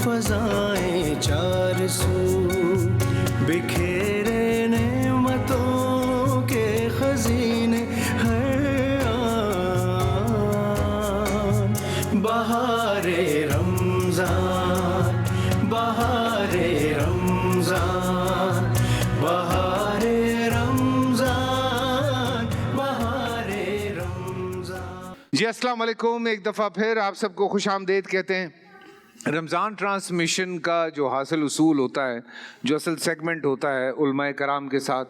فضائیں چار سو، بکھیرے نعمتوں کے خزینے ہر آن، بہار رمضان، بہار رمضان، بہار رمضان، بہار رمضان۔ جی السلام علیکم، ایک دفعہ پھر آپ سب کو خوش آمدید کہتے ہیں۔ رمضان ٹرانسمیشن کا جو حاصل اصول ہوتا ہے، جو اصل سیگمنٹ ہوتا ہے علماء کرام کے ساتھ،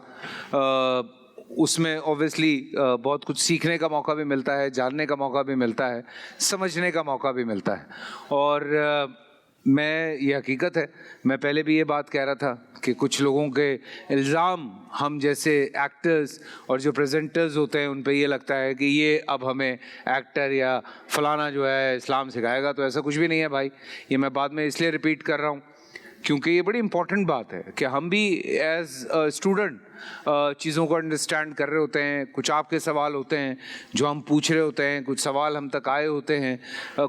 اس میں اوبیسلی بہت کچھ سیکھنے کا موقع بھی ملتا ہے، جاننے کا موقع بھی ملتا ہے، سمجھنے کا موقع بھی ملتا ہے۔ اور یہ حقیقت ہے، میں پہلے بھی یہ بات کہہ رہا تھا کہ کچھ لوگوں کے الزام ہم جیسے ایکٹرز اور جو پریزنٹرز ہوتے ہیں ان پہ یہ لگتا ہے کہ یہ اب ہمیں ایکٹر یا فلانا جو ہے اسلام سکھائے گا، تو ایسا کچھ بھی نہیں ہے بھائی۔ یہ میں بعد میں اس لیے ریپیٹ کر رہا ہوں کیونکہ یہ بڑی امپورٹنٹ بات ہے کہ ہم بھی ایز اسٹوڈنٹ چیزوں کو انڈرسٹینڈ کر رہے ہوتے ہیں۔ کچھ آپ کے سوال ہوتے ہیں جو ہم پوچھ رہے ہوتے ہیں، کچھ سوال ہم تک آئے ہوتے ہیں،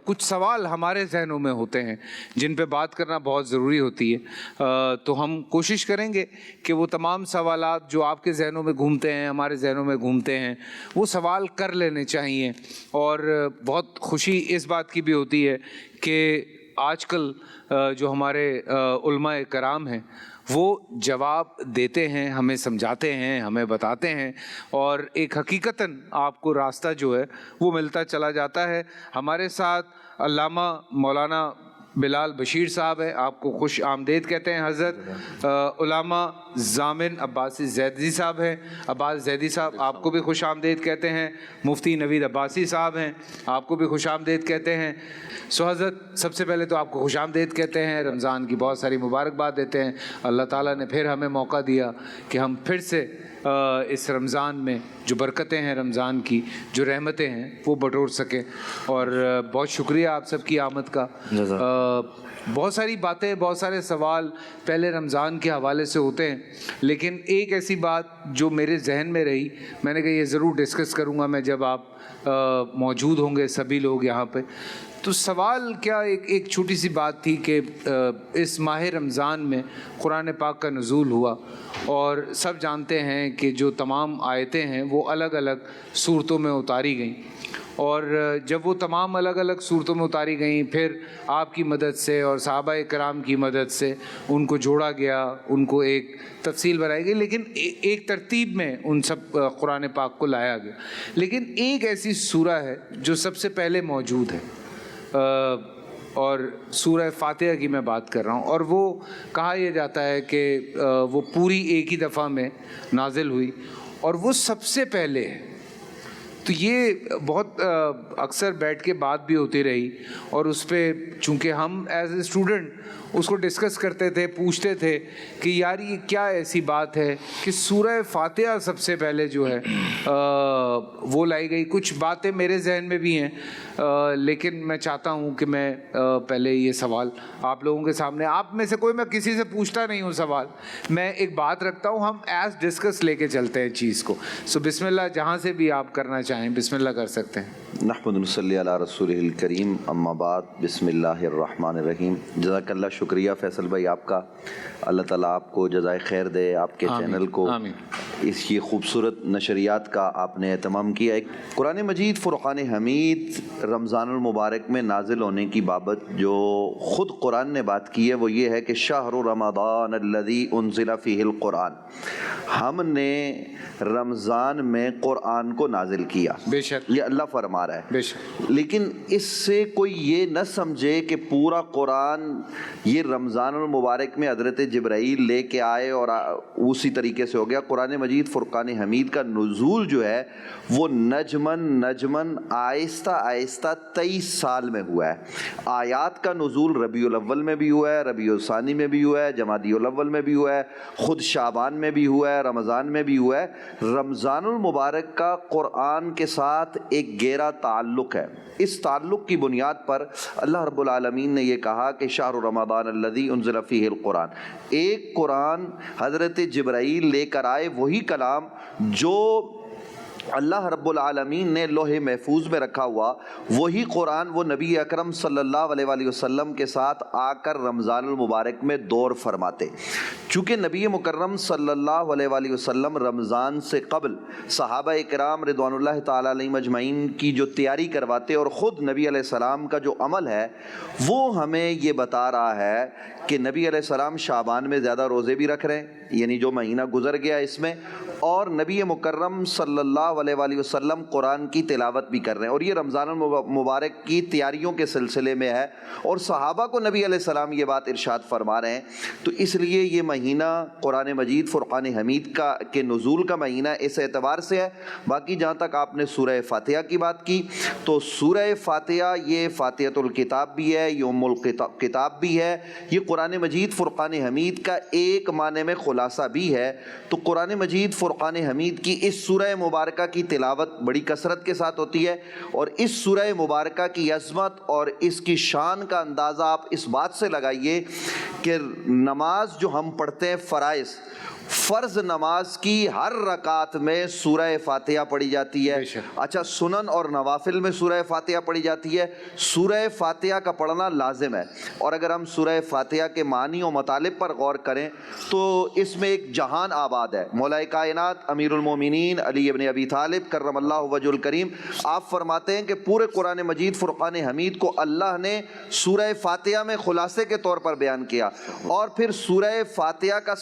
کچھ سوال ہمارے ذہنوں میں ہوتے ہیں جن پہ بات کرنا بہت ضروری ہوتی ہے۔ تو ہم کوشش کریں گے کہ وہ تمام سوالات جو آپ کے ذہنوں میں گھومتے ہیں، ہمارے ذہنوں میں گھومتے ہیں، وہ سوال کر لینے چاہیے۔ اور بہت خوشی اس بات کی بھی ہوتی ہے کہ آج کل جو ہمارے علماء کرام ہیں وہ جواب دیتے ہیں، ہمیں سمجھاتے ہیں، ہمیں بتاتے ہیں، اور ایک حقیقتاً آپ کو راستہ جو ہے وہ ملتا چلا جاتا ہے۔ ہمارے ساتھ علامہ مولانا بلال بشیر صاحب ہیں، آپ کو خوش آمدید کہتے ہیں حضرت۔ علامہ ضامن عباسی زیدی صاحب ہیں، عباس زیدی صاحب، آپ کو بھی خوش آمدید کہتے ہیں۔ مفتی نوید عباسی صاحب ہیں، آپ کو بھی خوش آمدید کہتے ہیں۔ سو حضرت سب سے پہلے تو آپ کو خوش آمدید کہتے ہیں، رمضان کی بہت ساری مبارکباد دیتے ہیں۔ اللہ تعالیٰ نے پھر ہمیں موقع دیا کہ ہم پھر سے اس رمضان میں جو برکتیں ہیں رمضان کی، جو رحمتیں ہیں، وہ بٹور سکیں۔ اور بہت شکریہ آپ سب کی آمد کا۔ بہت ساری باتیں، بہت سارے سوال پہلے رمضان کے حوالے سے ہوتے ہیں، لیکن ایک ایسی بات جو میرے ذہن میں رہی، میں نے کہا یہ ضرور ڈسکس کروں گا میں جب آپ موجود ہوں گے سبھی لوگ یہاں پہ۔ تو سوال کیا، ایک چھوٹی سی بات تھی کہ اس ماہ رمضان میں قرآن پاک کا نزول ہوا، اور سب جانتے ہیں کہ جو تمام آیتیں ہیں وہ الگ الگ صورتوں میں اتاری گئیں، اور جب وہ تمام الگ الگ صورتوں میں اتاری گئیں، پھر آپ کی مدد سے اور صحابہ کرام کی مدد سے ان کو جوڑا گیا، ان کو ایک تفصیل بنائی گئی، لیکن ایک ترتیب میں ان سب قرآن پاک کو لایا گیا۔ لیکن ایک ایسی سورہ ہے جو سب سے پہلے موجود ہے، اور سورہ فاتحہ کی میں بات کر رہا ہوں، اور وہ کہا یہ جاتا ہے کہ وہ پوری ایک ہی دفعہ میں نازل ہوئی، اور وہ سب سے پہلے ہے۔ تو یہ بہت اکثر بیٹھ کے بات بھی ہوتی رہی، اور اس پہ چونکہ ہم ایز اے اسٹوڈنٹ اس کو ڈسکس کرتے تھے، پوچھتے تھے کہ یار یہ کیا ایسی بات ہے کہ سورہ فاتحہ سب سے پہلے جو ہے وہ لائی گئی۔ کچھ باتیں میرے ذہن میں بھی ہیں، لیکن میں چاہتا ہوں کہ میں پہلے یہ سوال آپ لوگوں کے سامنے، آپ میں سے کوئی، میں کسی سے پوچھتا نہیں ہوں سوال، میں ایک بات رکھتا ہوں، ہم ایز ڈسکس لے کے چلتے ہیں چیز کو۔ سو بسم اللہ، جہاں سے بھی آپ کرنا چاہیں بسم اللہ کر سکتے ہیں۔ نحمد نصلی علی رسولہ الکریم، اما بعد، بسم اللہ الرحمن الرحیم۔ جزاک اللہ، شکریہ فیصل بھائی آپ کا، اللہ تعالیٰ آپ کو جزائے خیر دے، آپ کے چینل کو اس کی خوبصورت نشریات کا آپ نے اہتمام کیا۔ ایک قرآن مجید فرقان حمید رمضان المبارک میں نازل ہونے کی بابت جو خود قرآن نے بات کی ہے وہ یہ ہے کہ شہر رمضان الذی انزل فیہ القرآن، ہم نے رمضان میں قرآن کو نازل کیا، بے شک یہ اللہ فرما رہا ہے، بے شک۔ لیکن اس سے کوئی یہ نہ سمجھے کہ پورا قرآن یہ رمضان المبارک میں حضرت جبرائیل لے کے آئے اور اسی طریقے سے ہو گیا۔ قرآن مجید فرقان حمید کا نزول جو ہے وہ نجمن آہستہ آہستہ 23 سال میں ہوا ہے۔ آیات کا نزول ربیع الاول میں بھی ہوا ہے، ربیع الثانی میں بھی ہوا ہے، جمادی الاول میں بھی ہوا ہے، خود شعبان میں بھی ہوا ہے، رمضان میں بھی ہوا ہے۔ رمضان المبارک کا قرآن کے ساتھ ایک گہرا تعلق ہے۔ اس تعلق کی بنیاد پر اللہ رب العالمین نے یہ کہا کہ شہر رمضان الذی انزل فیہ القرآن، ایک قرآن حضرت جبرائیل لے کر آئے، وہی کلام جو اللہ رب العالمین نے لوح محفوظ میں رکھا ہوا وہی قرآن وہ نبی اکرم صلی اللہ علیہ وآلہ وسلم کے ساتھ آ کر رمضان المبارک میں دور فرماتے. چونکہ نبی مکرم صلی اللہ علیہ وآلہ وسلم رمضان سے قبل صحابہ کرام رضوان اللہ تعالیٰ علیہم اجمعین کی جو تیاری کرواتے، اور خود نبی علیہ السلام کا جو عمل ہے وہ ہمیں یہ بتا رہا ہے کہ نبی علیہ السلام شعبان میں زیادہ روزے بھی رکھ رہے ہیں، یعنی جو مہینہ گزر گیا اس میں، اور نبی مکرم صلی اللہ علیہ وآلہ وسلم قرآن کی تلاوت بھی کر رہے ہیں، اور یہ رمضان المبارک کی تیاریوں کے سلسلے میں ہے، اور صحابہ کو نبی علیہ السلام یہ بات ارشاد فرما رہے ہیں. تو اس لیے یہ مہینہ قرآن مجید فرقان حمید کے نزول کا مہینہ اس اعتبار سے ہے. باقی جہاں تک آپ نے سورہ فاتحہ کی بات کی، تو سورہ فاتحہ یہ فاتحۃ الکتاب بھی ہے، یہ ام الکتاب بھی ہے، یہ قرآن مجید فرقان حمید کا ایک معنی میں خلاصہ بھی ہے. تو قرآن مجید فرقان حمید کی اس سورہ مبارکہ کی تلاوت بڑی کثرت کے ساتھ ہوتی ہے، اور اس سورہ مبارکہ کی عظمت اور اس کی شان کا اندازہ آپ اس بات سے لگائیے کہ نماز جو ہم پڑھتے ہیں فرض نماز کی ہر رکعت میں سورہ فاتحہ پڑھی جاتی ہے. اچھا، سنن اور نوافل میں سورہ فاتحہ پڑھی جاتی ہے. سورہ فاتحہ کا پڑھنا لازم ہے، اور اگر ہم سورہ فاتحہ کے معنی و مطالب پر غور کریں تو اس میں ایک جہان آباد ہے. مولا کائنات امیر المومنین علی ابن ابی طالب کرم اللہ وجہ الکریم آپ فرماتے ہیں کہ پورے قرآن مجید فرقان حمید کو اللہ نے سورہ فاتحہ میں خلاصے کے طور پر بیان کیا، اور پھر سورہ فاتحہ کا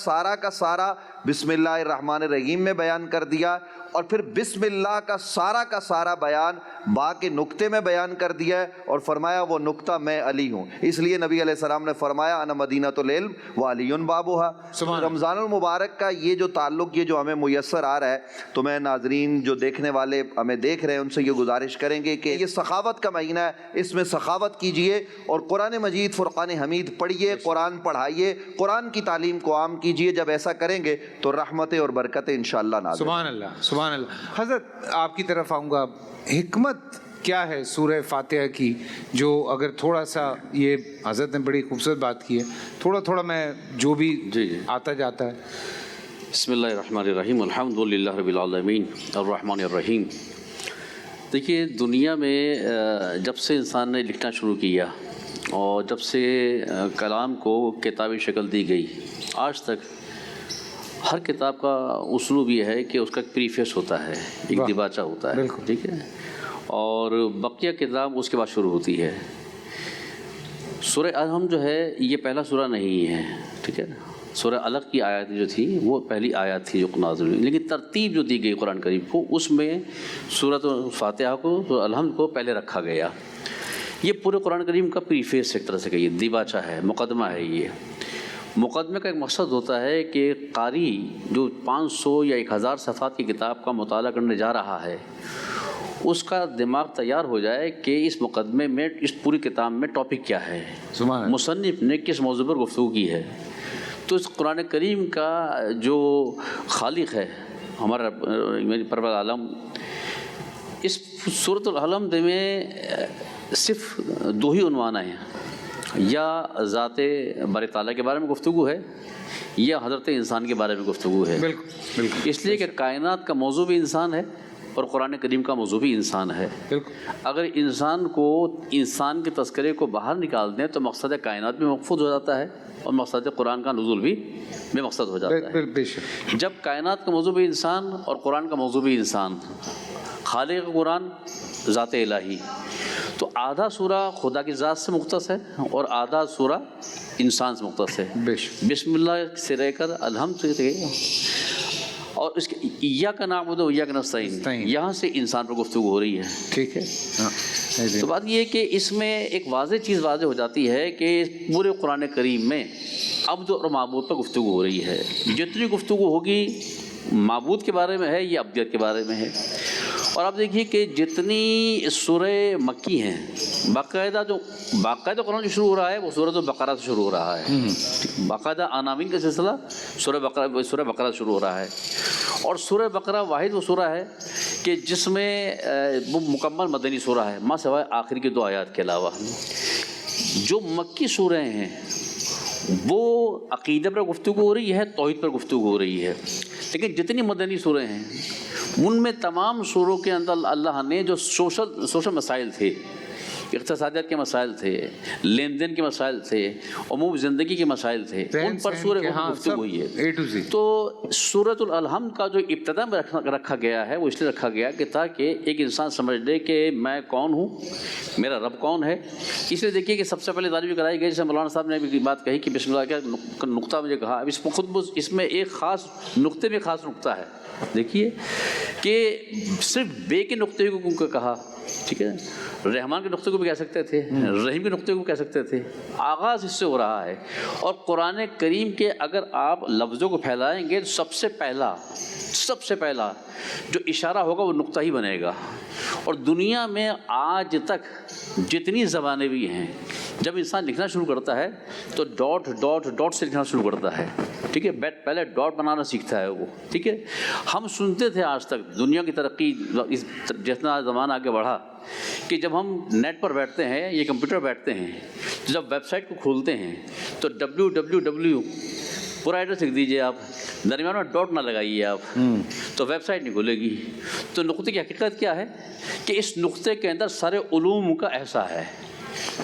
سارا بسم اللہ الرحمن الرحیم میں بیان کر دیا، اور پھر بسم اللہ کا سارا بیان با کے نقطے میں بیان کر دیا ہے، اور فرمایا وہ نقطہ میں علی ہوں. اس لیے نبی علیہ السلام نے فرمایا انا مدینۃ العلم وعلی بابها. رمضان المبارک کا یہ جو تعلق، یہ جو ہمیں میسر آ رہا ہے، تو میں ناظرین جو دیکھنے والے ہمیں دیکھ رہے ہیں ان سے یہ گزارش کریں گے کہ یہ سخاوت کا مہینہ ہے، اس میں سخاوت کیجئے اور قرآن مجید فرقان حمید پڑھیے، قرآن پڑھائیے، قرآن کی تعلیم کو عام کیجئے. جب ایسا کریں گے تو رحمتیں اور برکتیں انشاءاللہ نازل. سبحان اللہ، سبحان اللہ. حضرت آپ کی طرف آؤں گا، حکمت کیا ہے سورہ فاتحہ کی، جو اگر تھوڑا سا، یہ حضرت نے بڑی خوبصورت بات کی ہے، تھوڑا میں جو بھی آتا جاتا ہے. بسم اللہ الرحمن الرحیم، الحمد للہ رب العالمین الرحمن الرحیم. دیکھیے، دنیا میں جب سے انسان نے لکھنا شروع کیا اور جب سے کلام کو کتابی شکل دی گئی، آج تک ہر کتاب کا اسلوب یہ ہے کہ اس کا ایک پریفیس ہوتا ہے، ایک دیباچہ ہوتا ہے، ٹھیک ہے، اور بقیہ کتاب اس کے بعد شروع ہوتی ہے. سورہ الحمد جو ہے یہ پہلا سورہ نہیں ہے، ٹھیک ہے. سورہ الگ کی آیات جو تھی وہ پہلی آیات تھی جو نازل ہوئی، لیکن ترتیب جو دی گئی قرآن کریم کو، اس میں سورۃ فاتحہ کو، سورہ الحمد کو پہلے رکھا گیا. یہ پورے قرآن کریم کا پریفیس ایک طرح سے کہیے، دیباچہ ہے، مقدمہ ہے. یہ مقدمے کا ایک مقصد ہوتا ہے کہ قاری جو 500 یا 1000 صفحات کی کتاب کا مطالعہ کرنے جا رہا ہے، اس کا دماغ تیار ہو جائے کہ اس مقدمے میں، اس پوری کتاب میں ٹاپک کیا ہے، مصنف نے کس موضوع پر گفتگو کی ہے. تو اس قرآن کریم کا جو خالق ہے ہمارا پرور عالم، اس سورۃ الحمد میں صرف 2 ہی عنوان ہیں، یا ذات باری تعالیٰ کے بارے میں گفتگو ہے، یا حضرت انسان کے بارے میں گفتگو ہے. بالکل. اس لیے کہ کائنات کا موضوع بھی انسان ہے اور قرآن کریم کا موضوع بھی انسان ہے. اگر انسان کو، انسان کے تذکرے کو باہر نکال دیں تو مقصد کائنات بھی محفوظ ہو جاتا ہے اور مقصد قرآن کا نزول بھی بے مقصد ہو جاتا ہے. جب کائنات کا موضوع بھی انسان اور قرآن کا موضوع بھی انسان، خالق قرآن ذات الہی، تو آدھا سورہ خدا کی ذات سے مختص ہے اور آدھا سورہ انسان سے مختص ہے. بسم اللہ سے رہ کر الحمد سے، اور اس کے ایاک نعبد و ایاک نستعین، یہاں سے انسان پر گفتگو ہو رہی ہے. ٹھیک ہے. تو بات یہ ہے کہ اس میں ایک واضح چیز واضح ہو جاتی ہے کہ پورے قرآن کریم میں عبد اور معبود پر گفتگو ہو رہی ہے. جتنی گفتگو ہوگی معبود کے بارے میں ہے یا عبدیت کے بارے میں ہے. اور آپ دیکھیے کہ جتنی سورہ مکی ہیں، باقاعدہ قرآن جو شروع ہو رہا ہے وہ سورۃ البقرہ سے شروع ہو رہا ہے. باقاعدہ عناوین کا سلسلہ سورہ بقرہ سے شروع ہو رہا ہے. اور سورہ بقرہ واحد وہ سورہ ہے کہ جس میں وہ مکمل مدنی سورہ ہے، ماں سوائے آخر کی 2 آیات کے علاوہ. جو مکی سورہ ہیں وہ عقیدہ پر گفتگو ہو رہی ہے، توحید پر گفتگو ہو رہی ہے. لیکن جتنی مدنی سورہ ہیں ان میں تمام سوروں کے اندر اللہ نے جو سوشل مسائل تھے، اقتصادیات کے مسائل تھے، لین دین کے مسائل تھے، عموم زندگی کے مسائل تھے، ان پر سورہ گفتگو ہوئی ہے۔ تو سورۃ الحمد کا جو ابتدا میں رکھا گیا ہے وہ اس لیے رکھا گیا کہ تاکہ ایک انسان سمجھ لے کہ میں کون ہوں، میرا رب کون ہے۔ اس لیے دیکھیے کہ سب سے پہلے تعریف کرائی گئی، جیسے مولانا صاحب نے بھی بات کہی کہ بسم اللہ کا نقطہ مجھے کہا، اب اس میں ایک خاص نقطے میں خاص نقطہ ہے، دیکھیے کہ صرف بے کے نقطے کو کہا، ٹھیک ہے، رحمان کے نقطے کو بھی کہہ سکتے تھے، رحیم کے نقطے کو بھی کہہ سکتے تھے، آغاز اس سے ہو رہا ہے۔ اور قرآن کریم کے اگر آپ لفظوں کو پھیلائیں گے تو سب سے پہلا جو اشارہ ہوگا وہ نقطہ ہی بنے گا۔ اور دنیا میں آج تک جتنی زبانیں بھی ہیں، جب انسان لکھنا شروع کرتا ہے تو ڈاٹ سے لکھنا شروع کرتا ہے، ٹھیک ہے، پہلے ڈاٹ بنانا سیکھتا ہے وہ، ٹھیک ہے۔ ہم سنتے تھے آج تک دنیا کی ترقی جتنا زمانہ آگے بڑھا کہ جب ہم نیٹ پر بیٹھتے ہیں یا کمپیوٹر بیٹھتے ہیں، جب ویب سائٹ کو کھولتے ہیں تو www پورا ایڈریس لکھ دیجئے آپ، درمیان میں ڈاٹ نہ لگائیے آپ، تو ویب سائٹ نہیں کھلے گی۔ تو نقطے کی حقیقت کیا ہے کہ اس نقطے کے اندر سارے علوم کا احسا ہے۔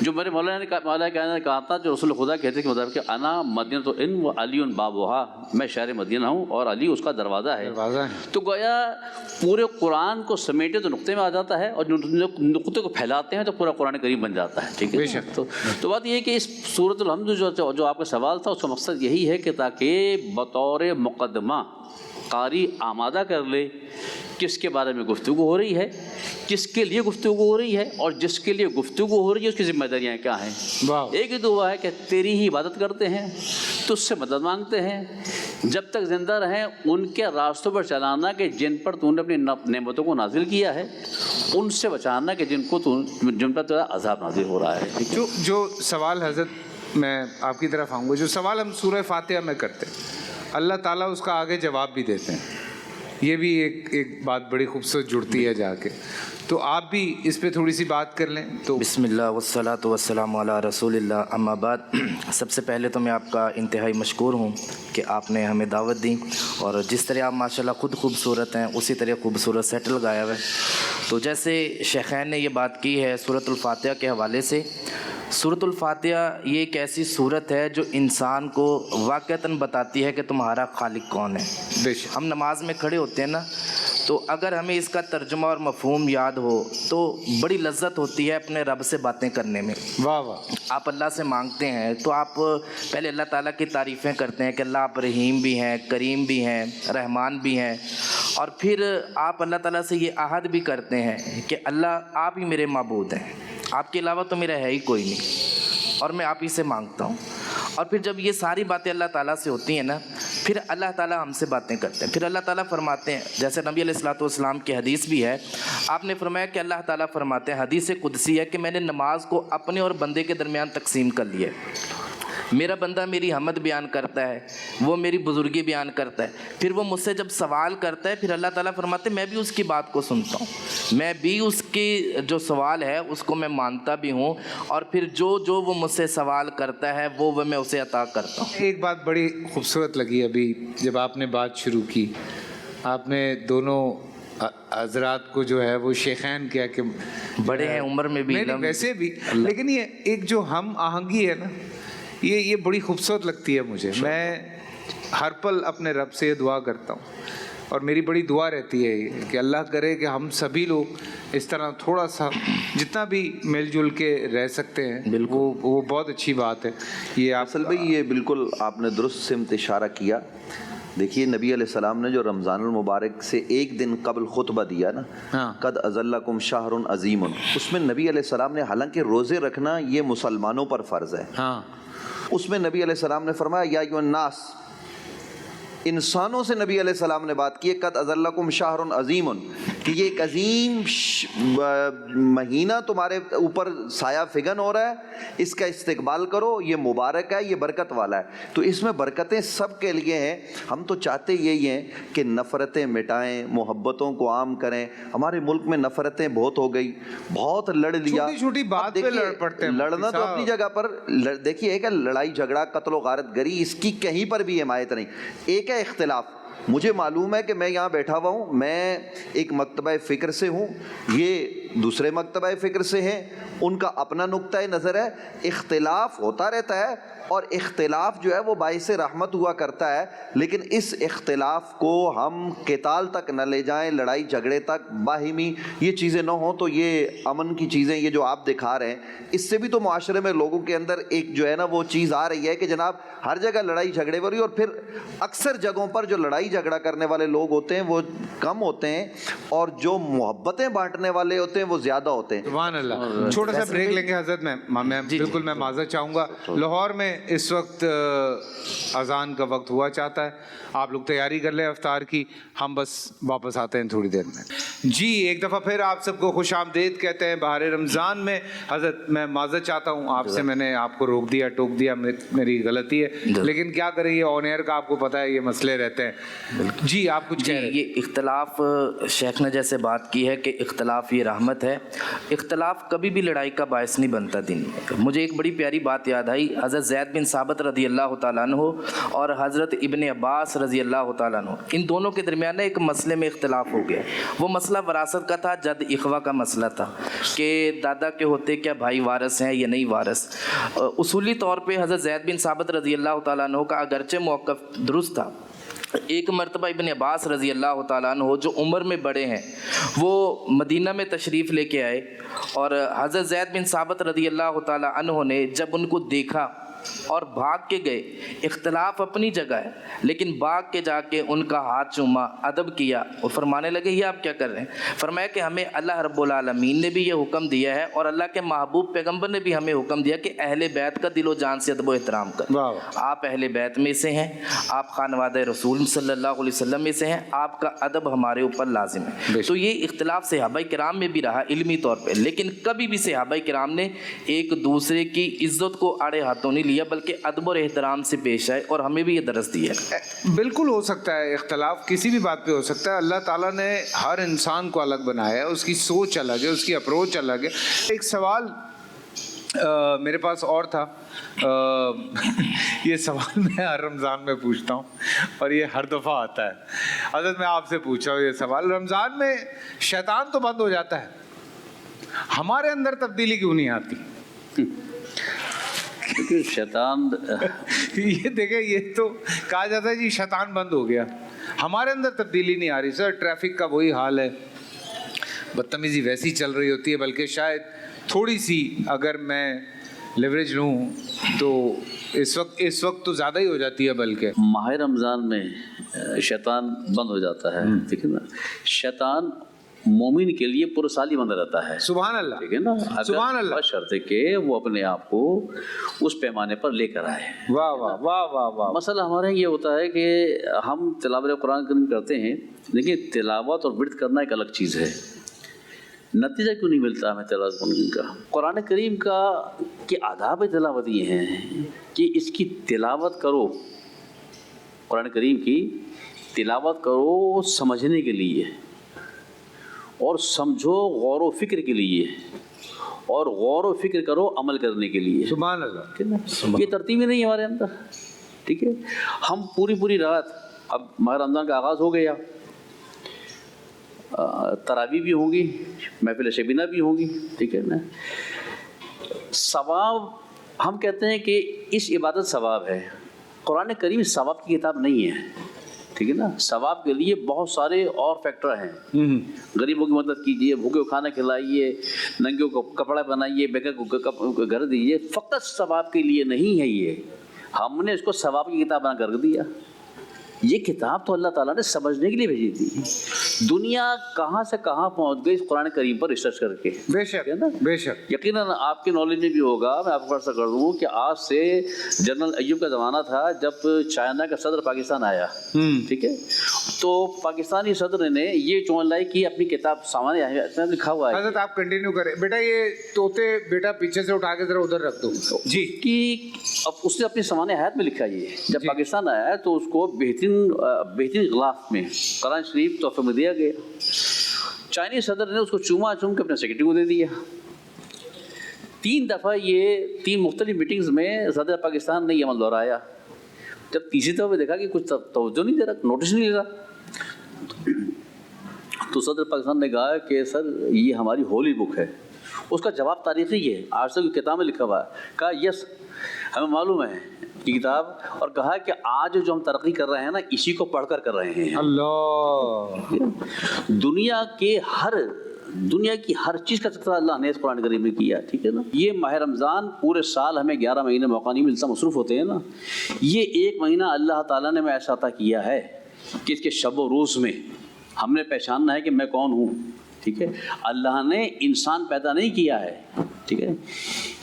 جو میرے مولانا نے کہا تھا، جو رسول خدا کہتے کہ مطلب کہ انا مدینۃ العلم و علی بابھا، میں شہر مدینہ ہوں اور علی اس کا دروازہ ہے۔ تو گویا پورے قرآن کو سمیٹے تو نقطے میں آ جاتا ہے، اور جو نقطے کو پھیلاتے ہیں تو پورا قرآن کریم بن جاتا ہے، ٹھیک ہے۔ تو بات یہ ہے کہ اس سورۃ الحمد جو آپ کا سوال تھا، اس کا مقصد یہی ہے کہ تاکہ بطور مقدمہ قاری آمادہ کر لے کس کے بارے میں گفتگو ہو رہی ہے، کس کے لیے گفتگو ہو رہی ہے، اور جس کے لیے گفتگو ہو رہی ہے اس کی ذمہ داریاں کیا ہیں۔ ایک ہی دعا ہے کہ تیری ہی عبادت کرتے ہیں، تجھ سے مدد مانگتے ہیں، جب تک زندہ رہیں ان کے راستوں پر چلانا کہ جن پر تو نے اپنی نعمتوں کو نازل کیا ہے، ان سے بچانا کہ جن پر تیرا عذاب نازل ہو رہا ہے۔ جو سوال حضرت میں آپ کی طرف آؤں گا، جو سوال ہم سورہ فاتحہ میں کرتے ہیں، اللہ تعالیٰ اس کا آگے جواب بھی دیتے ہیں، یہ بھی ایک بات بڑی خوبصورت جڑتی ہے جا کے، تو آپ بھی اس پہ تھوڑی سی بات کر لیں۔ تو بسم اللہ والصلاۃ والسلام علی رسول اللہ، اما بعد، سب سے پہلے تو میں آپ کا انتہائی مشکور ہوں کہ آپ نے ہمیں دعوت دی، اور جس طرح آپ ماشاءاللہ خود خوبصورت ہیں اسی طرح خوبصورت سیٹ لگایا ہوا ہے۔ تو جیسے شیخین نے یہ بات کی ہے سورۃ الفاتحہ کے حوالے سے، سورۃ الفاتحہ یہ ایک ایسی سورت ہے جو انسان کو واقعتاً بتاتی ہے کہ تمہارا خالق کون ہے۔ بے شک ہم نماز میں کھڑے ہوتے ہیں نا، تو اگر ہمیں اس کا ترجمہ اور مفہوم یاد ہو تو بڑی لذت ہوتی ہے اپنے رب سے باتیں کرنے میں۔ واہ واہ، آپ اللہ سے مانگتے ہیں تو آپ پہلے اللہ تعالیٰ کی تعریفیں کرتے ہیں کہ اللہ آپ رحیم بھی ہیں، کریم بھی ہیں، رحمان بھی ہیں، اور پھر آپ اللہ تعالیٰ سے یہ عہد بھی کرتے ہیں کہ اللہ آپ ہی میرے معبود ہیں، آپ کے علاوہ تو میرا ہے ہی کوئی نہیں، اور میں آپ ہی سے مانگتا ہوں۔ اور پھر جب یہ ساری باتیں اللہ تعالیٰ سے ہوتی ہیں نا، پھر اللہ تعالیٰ ہم سے باتیں کرتے ہیں۔ پھر اللہ تعالیٰ فرماتے ہیں، جیسے نبی علیہ الصلوۃ والسلام کی حدیث بھی ہے، آپ نے فرمایا کہ اللہ تعالیٰ فرماتے ہیں، حدیث قدسی ہے کہ میں نے نماز کو اپنے اور بندے کے درمیان تقسیم کر لیا ہے۔ میرا بندہ میری حمد بیان کرتا ہے، وہ میری بزرگی بیان کرتا ہے، پھر وہ مجھ سے جب سوال کرتا ہے، پھر اللہ تعالیٰ فرماتے ہیں میں بھی اس کی بات کو سنتا ہوں، میں بھی اس کی جو سوال ہے اس کو میں مانتا بھی ہوں، اور پھر جو وہ مجھ سے سوال کرتا ہے وہ میں اسے عطا کرتا ہوں۔ ایک بات بڑی خوبصورت لگی ابھی جب آپ نے بات شروع کی، آپ نے دونوں حضرات کو جو ہے وہ شیخین کیا کہ بڑے ہیں عمر میں بھی، نہیں ویسے بھی، لیکن یہ ایک جو ہم آہنگی ہے نا، یہ بڑی خوبصورت لگتی ہے مجھے۔ میں ہر پل اپنے رب سے یہ دعا کرتا ہوں، اور میری بڑی دعا رہتی ہے کہ اللہ کرے کہ ہم سبھی لوگ اس طرح تھوڑا سا جتنا بھی مل جل کے رہ سکتے ہیں، وہ بہت اچھی بات ہے۔ یہ اصل بھائی یہ بالکل آپ نے درست سمت اشارہ کیا۔ دیکھیے نبی علیہ السلام نے جو رمضان المبارک سے ایک دن قبل خطبہ دیا نا، قد اذلکم شہر عظیم، اس میں نبی علیہ السلام نے، حالانکہ روزے رکھنا یہ مسلمانوں پر فرض ہے، اس میں نبی علیہ السلام نے فرمایا یا ایھا الناس، انسانوں سے نبی علیہ السلام نے بات کی ہے، قد اذلکم شہر عظیم، کہ یہ ایک عظیم مہینہ تمہارے اوپر سایہ فگن ہو رہا ہے، اس کا استقبال کرو، یہ مبارک ہے، یہ برکت والا ہے۔ تو اس میں برکتیں سب کے لیے ہیں۔ ہم تو چاہتے یہی ہیں کہ نفرتیں مٹائیں، محبتوں کو عام کریں۔ ہمارے ملک میں نفرتیں بہت ہو گئی، بہت لڑ لیا، چھوٹی چھوٹی بات پہ لڑ پڑتے ہیں، لڑنا تو اپنی جگہ پر، دیکھیے ایک ہے لڑائی جھگڑا قتل و غارت گری، اس کی کہیں پر بھی حمایت نہیں، ایک ہے اختلاف، مجھے معلوم ہے کہ میں یہاں بیٹھا ہوا ہوں, میں ایک مکتبہ فکر سے ہوں, یہ دوسرے مکتبہ فکر سے ہیں, ان کا اپنا نقطۂ نظر ہے, اختلاف ہوتا رہتا ہے اور اختلاف جو ہے وہ باعث رحمت ہوا کرتا ہے, لیکن اس اختلاف کو ہم قتال تک نہ لے جائیں, لڑائی جھگڑے تک, باہمی یہ چیزیں نہ ہوں. تو یہ امن کی چیزیں یہ جو آپ دکھا رہے ہیں, اس سے بھی تو معاشرے میں لوگوں کے اندر ایک جو ہے نا وہ چیز آ رہی ہے کہ جناب ہر جگہ لڑائی جھگڑے ہو رہی ہے, اور پھر اکثر جگہوں پر جو لڑائی جھگڑا کرنے والے لوگ ہوتے ہیں وہ کم ہوتے ہیں اور جو محبتیں بانٹنے والے ہوتے ہیں وہ زیادہ ہوتے ہیں. سبحان اللہ. چھوٹا سا بریک لیں گے حضرت. میں بالکل میں معذرت چاہوں گا, لاہور میں اس وقت اذان کا وقت ہوا چاہتا ہے, آپ لوگ تیاری کر لیں افطار کی, ہم بس واپس آتے ہیں تھوڑی دیر میں. جی ایک دفعہ پھر آپ سب کو خوش آمدید کہتے ہیں بہار رمضان میں. حضرت میں معذرت چاہتا ہوں آپ سے, میں نے آپ کو روک دیا ٹوک دیا, میری غلطی ہے, لیکن کیا کریں یہ آن ایئر کا آپ کو پتہ ہے یہ مسئلے رہتے ہیں. جی آپ کچھ کہہ رہے ہیں. یہ اختلاف شیخ نے جیسے بات کی ہے کہ اختلاف یہ رحمت ہے, اختلاف کبھی بھی لڑائی کا باعث نہیں بنتا دین میں. مجھے ایک بڑی پیاری بات یاد آئی, حضرت زید بن ثابت رضی اللہ تعالیٰ عنہ اور حضرت ابن عباس رضی اللہ تعالیٰ عنہ, ان دونوں کے درمیان ایک مسئلے میں اختلاف ہو گیا. وہ مسئلہ وراثت کا تھا, جد اخوا کا مسئلہ تھا کہ دادا کے ہوتے کیا بھائی وارث ہیں یا نہیں وارث. اصولی طور پہ حضرت زید بن ثابت رضی اللہ تعالیٰ عنہ کا اگرچہ موقف درست تھا. ایک مرتبہ ابن عباس رضی اللہ تعالیٰ عنہ جو عمر میں بڑے ہیں وہ مدینہ میں تشریف لے کے آئے, اور حضرت زید بن ثابت رضی اللہ تعالیٰ عنہ نے جب ان کو دیکھا اور بھاگ کے گئے, اختلاف اپنی جگہ ہے لیکن بھاگ کے جا کے ان کا ہاتھ چوما, ادب کیا اور فرمانے لگے یہ آپ کیا کر رہے ہیں. فرمایا کہ ہمیں اللہ رب العالمین نے بھی یہ حکم دیا ہے اور اللہ کے محبوب پیغمبر نے بھی ہمیں حکم دیا کہ اہل بیت کا دل و جان سے ادب و احترام کریں. آپ اہل بیت میں سے ہیں, آپ خانوادہ رسول صلی اللہ علیہ وسلم میں سے ہیں, آپ کا ادب ہمارے اوپر لازم ہے. تو یہ اختلاف صحابہ کرام میں بھی رہا علمی طور پہ, لیکن کبھی بھی صحابہ کرام نے ایک دوسرے کی عزت کو آڑے ہاتھوں نہیں لیا بلکہ ادب اور احترام سے پیش آئے, اور ہمیں بھی یہ درس دیا ہے. بالکل ہو سکتا ہے اختلاف کسی بھی بات پہ ہو سکتا ہے. اللہ تعالیٰ نے ہر انسان کو الگ بنایا ہے, اس کی سوچ الگ ہے, اس کی اپروچ الگ ہے. ایک سوال میرے پاس اور تھا, یہ سوال میں ہر رمضان میں پوچھتا ہوں اور یہ ہر دفعہ آتا ہے. حضرت میں آپ سے پوچھ رہا ہوں یہ سوال, رمضان میں شیطان تو بند ہو جاتا ہے, ہمارے اندر تبدیلی کیوں نہیں آتی؟ شیطان یہ دیکھیں, یہ تو کہا جاتا ہے جی شیطان بند ہو گیا, ہمارے اندر تبدیلی نہیں آ رہی. سر ٹریفک کا وہی حال ہے, بدتمیزی ویسی چل رہی ہوتی ہے, بلکہ شاید تھوڑی سی اگر میں لیوریج لوں تو اس وقت تو زیادہ ہی ہو جاتی ہے. بلکہ ماہ رمضان میں شیطان بند ہو جاتا ہے, ٹھیک ہے نا. شیطان مومن کے لیے پرسالی بند رہتا ہے. سبحان اللہ, ٹھیک ہے نا. سبحان اللہ. شرط ہے کہ وہ اپنے آپ کو اس پیمانے پر لے کر آئے. واہ واہ واہ واہ واہ. مسئلہ ہمارے یہ ہوتا ہے کہ ہم تلاوت قرآن کریم کرتے ہیں, لیکن تلاوت اور ورد کرنا ایک الگ چیز ہے. نتیجہ کیوں نہیں ملتا ہمیں تلاوت کریم کا؟ قرآن کریم کا کہ آداب تلاوت یہ ہیں کہ اس کی تلاوت کرو, قرآن کریم کی تلاوت کرو سمجھنے کے لیے, اور سمجھو غور و فکر کے لیے, اور غور و فکر کرو عمل کرنے کے لیے. سبحان اللہ. یہ ترتیب ہی نہیں ہے ہمارے اندر, ٹھیک ہے. ہم پوری رات, اب ماہ رمضان کا آغاز ہو گیا, تراویح بھی ہوں گی, محفل شبینہ بھی ہوں گی, ٹھیک ہے نا. ثواب ہم کہتے ہیں کہ اس عبادت ثواب ہے. قرآن کریم ثواب کی کتاب نہیں ہے, ٹھیک ہے نا. ثواب کے لیے بہت سارے اور فیکٹر ہیں. غریبوں کی مدد کیجیے, بھوکے کو کھانا کھلائیے, ننگوں کو کپڑا بنائیے, بیگا کو گھر دیجیے. فقط ثواب کے لیے نہیں ہے یہ. ہم نے اس کو ثواب کی کتاب بنا کر دیا. یہ کتاب تو اللہ تعالیٰ نے سمجھنے کے لیے بھیجی تھی. دنیا کہاں سے کہاں پہنچ گئی اس قرآن کریم پر ریسرچ کر کے. بے شک ہے نا, بے شک. یقیناً آپ کے نالج میں بھی ہوگا, میں آپ کو عرض کر دوں کہ آج سے جنرل ایوب کا زمانہ تھا جب چائنا کا صدر پاکستان آیا, ٹھیک ہے. تو پاکستانی صدر نے یہ چون لائی کہ اپنی کتاب سامنے لکھا ہوا ہے. حضرت آپ کنٹینیو کریں. بیٹا یہ طوطے بیٹا پیچھے سے اٹھا کے ذرا ادھر رکھ دو جی. کہ اب اس نے اپنی سامنے حیات میں لکھا, یہ جب پاکستان آیا ہے تو اس کو بہترین غلاف میں قرآن شریف تحفے میں دیا گیا. چائنیز صدر نے اس کو چوم کے اپنے سیکرٹری کو دے دیا. 3 دفعہ یہ 3 مختلف میٹنگز میں صدر پاکستان نے یہ عمل دہرایا. جب تیسری دفعہ دیکھا کہ کچھ توجہ نہیں دے رہا, نوٹس نہیں لے رہا, تو صدر پاکستان نے کہا کہ سر یہ ہماری ہولی بک ہے. اس کا جواب تاریخی ہے, آج تک کتاب میں لکھا ہوا ہے. کہا یس ہمیں معلوم ہے یہ کتاب, اور کہا کہ آج جو ہم ترقی کر رہے ہیں نا اسی کو پڑھ کر رہے ہیں. اللہ, دنیا کی ہر چیز کا تذکرہ اللہ نے اس قرآن کریم میں کیا, ٹھیک ہے نا. یہ ماہ رمضان پورے سال ہمیں 11 مہینے موقع نہیں ملتا, مصروف ہوتے ہیں نا. یہ ایک مہینہ اللہ تعالیٰ نے ہمیں ایسا عطا کیا ہے کہ اس کے شب و روز میں ہم نے پہچاننا ہے کہ میں کون ہوں, ٹھیک ہے. اللہ نے انسان پیدا نہیں کیا ہے, ٹھیک ہے,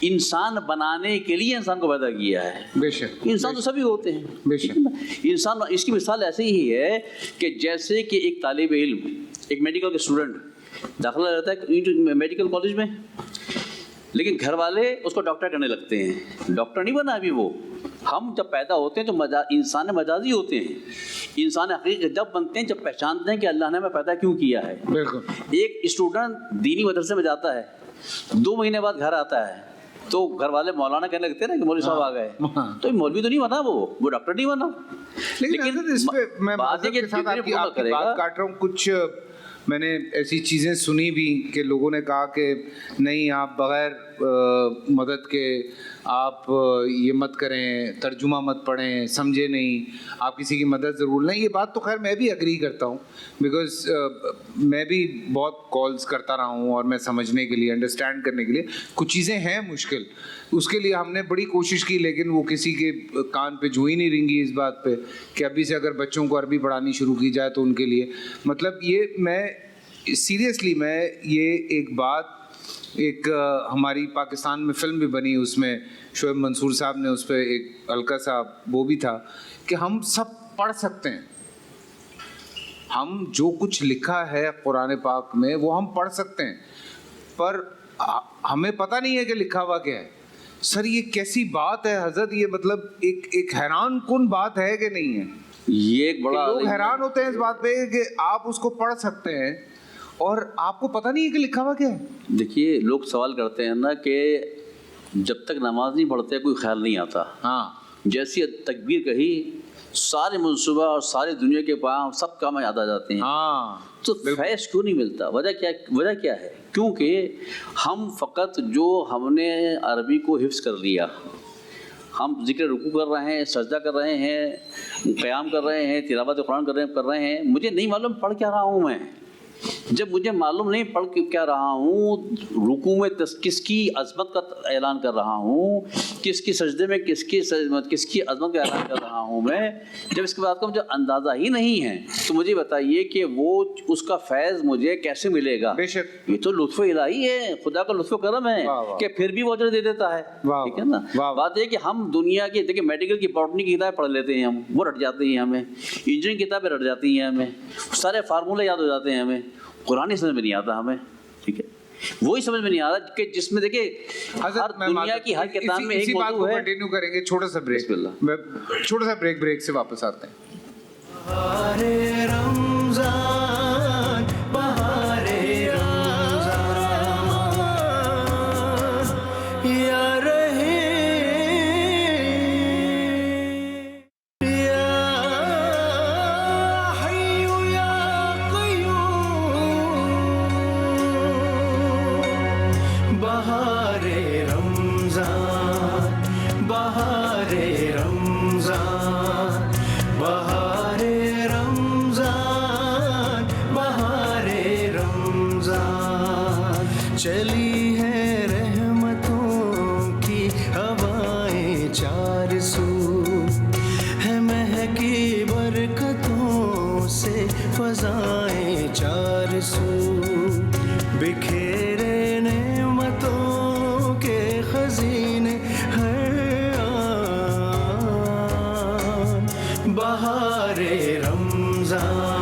انسان بنانے کے لیے انسان کو پیدا کیا ہے. بے شک انسان تو سبھی ہوتے ہیں, بے شک. انسان, اس کی مثال ایسے ہی ہے کہ جیسے کہ ایک طالب علم, ایک میڈیکل کے اسٹوڈنٹ داخلہ رہتا ہے میڈیکل کالج میں, لیکن گھر والے اس کو ڈاکٹر کرنے لگتے ہیں. ڈاکٹر نہیں بنا ابھی وہ. ہم جب پیدا ہوتے ہیں تو انسان مجازی ہوتے ہیں, انسان حقیقی جب بنتے ہیں جب پہچانتے ہیں کہ اللہ نے ہمیں پیدا کیوں کیا ہے. بالکل. ایک اسٹوڈنٹ دینی مدرسے میں جاتا ہے, 2 مہینے بعد گھر آتا ہے تو گھر والے مولانا کہنے لگتے ہیں نا کہ مولوی صاحب آ گئے, تو مولوی تو نہیں بنا, وہ ڈاکٹر نہیں بنا. لیکن اس پہ میں معذرت کے ساتھ آپ کی بات کاٹ رہا ہوں. کچھ میں نے ایسی چیزیں سنی بھی کہ لوگوں نے کہا کہ نہیں آپ بغیر مدد کے آپ یہ مت کریں, ترجمہ مت پڑھیں, سمجھے نہیں, آپ کسی کی مدد ضرور لیں. یہ بات تو خیر میں بھی اگری کرتا ہوں, بیکاز میں بھی بہت کالز کرتا رہا ہوں اور میں سمجھنے کے لیے, انڈرسٹینڈ کرنے کے لیے کچھ چیزیں ہیں مشکل, اس کے لیے ہم نے بڑی کوشش کی, لیکن وہ کسی کے کان پہ جو ہی نہیں رنگی اس بات پہ کہ ابھی سے اگر بچوں کو عربی پڑھانی شروع کی جائے تو ان کے لیے مطلب یہ میں سیریسلی میں یہ ایک بات, ایک ہماری پاکستان میں فلم بھی بنی, اس میں شعیب منصور صاحب نے اس پہ ایک ہلکا سا وہ بھی تھا کہ ہم سب پڑھ سکتے ہیں, ہم جو کچھ لکھا ہے قرآن پاک میں وہ ہم پڑھ سکتے ہیں, پر ہمیں پتہ نہیں ہے کہ لکھا ہوا کیا ہے. سر یہ کیسی بات ہے حضرت, یہ مطلب ایک حیران کن بات ہے کہ نہیں ہے. یہ ایک بڑا لوگ حیران ہوتے ہیں اس بات پہ کہ آپ اس کو پڑھ سکتے ہیں اور آپ کو پتہ نہیں ہے کہ لکھا ہوا کیا ہے. دیکھیے لوگ سوال کرتے ہیں نا کہ جب تک نماز نہیں پڑھتے کوئی خیال نہیں آتا. ہاں, جیسی تکبیر کہی سارے منصوبہ اور ساری دنیا کے پاس سب کام یاد آ جاتے ہیں. ہاں, تو فیض کیوں نہیں ملتا؟ وجہ کیا ہے؟ کیونکہ ہم فقط جو ہم نے عربی کو حفظ کر لیا, ہم ذکر رکوع کر رہے ہیں, سجدہ کر رہے ہیں, قیام کر رہے ہیں, تلاوت قرآن کر رہے ہیں, مجھے نہیں معلوم پڑھ کیا رہا ہوں میں. جب مجھے معلوم نہیں پڑھ کیا رہا ہوں, رکوع میں کس کی عظمت کا اعلان کر رہا ہوں, کس کی سجدے میں کس کی عظمت کا اعلان کر رہا ہوں میں, جب اس کے بعد کا مجھے اندازہ ہی نہیں ہے تو مجھے بتائیے کہ وہ اس کا فیض مجھے کیسے ملے گا؟ بے شک یہ تو لطف الہی ہے, خدا کا لطف و کرم ہے کہ پھر بھی وہ اجر دے دیتا ہے. ٹھیک ہے نا. بات یہ کہ ہم دنیا کی دیکھیں میڈیکل کی باٹنی کی کتابیں پڑھ لیتے ہیں, ہم وہ رٹ جاتی ہیں, ہمیں انجینئرنگ کتابیں رٹ جاتی ہیں, ہمیں سارے فارمولے یاد ہو جاتے ہیں, ہمیں قرآن سمجھ میں نہیں آتا ہمیں. ٹھیک ہے, وہی سمجھ میں نہیں آ رہا کہ جس میں دیکھیں ہر دنیا کی ہر کتاب میں ایک موضوع ہے. کنٹینیو کریں گے, چھوٹا سا بریک, چھوٹا سا بریک سے واپس آتے ہیں. بہارے رمضان, بہارے رمضان, یا بہارے رمضان, بہارے رمضان, بہارے رمضان, بہارے رمضان, چلی ہے رحمتوں کی ہوائیں چار سو, ہے مہکی برکتوں سے فضائیں چار سو, بکھیرے خزینے ہر آن, بہارے رمضان.